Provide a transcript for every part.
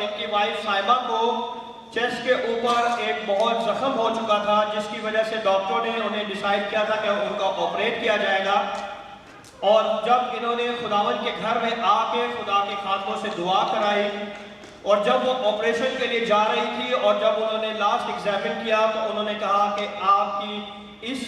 इनकी वाइफ साहिबा को चेस्ट के ऊपर एक बहुत जख्म हो चुका था, जिसकी वजह से डॉक्टरों ने उन्हें डिसाइड किया था कि उनका ऑपरेट किया जाएगा। और जब इन्होंने खुदावन के घर में आके खुदा के खातमों से दुआ कराई और जब वो ऑपरेशन के लिए जा रही थी और जब उन्होंने लास्ट एग्जामिन किया तो उन्होंने कहा कि आपकी इस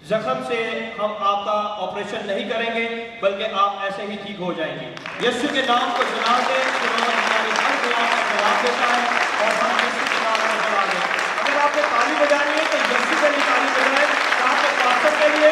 जख्म से हम आपका ऑपरेशन नहीं करेंगे, बल्कि आप ऐसे ही ठीक हो जाएंगे। यीशु के नाम को जलाल दें, खुदावन हमारी हर दुआ का जवाब देता है और हम यीशु के नाम को जला दें। अगर आपको ताली बजानी है तो यीशु के लिए ताली बजाएं, आपके पास्टर के लिए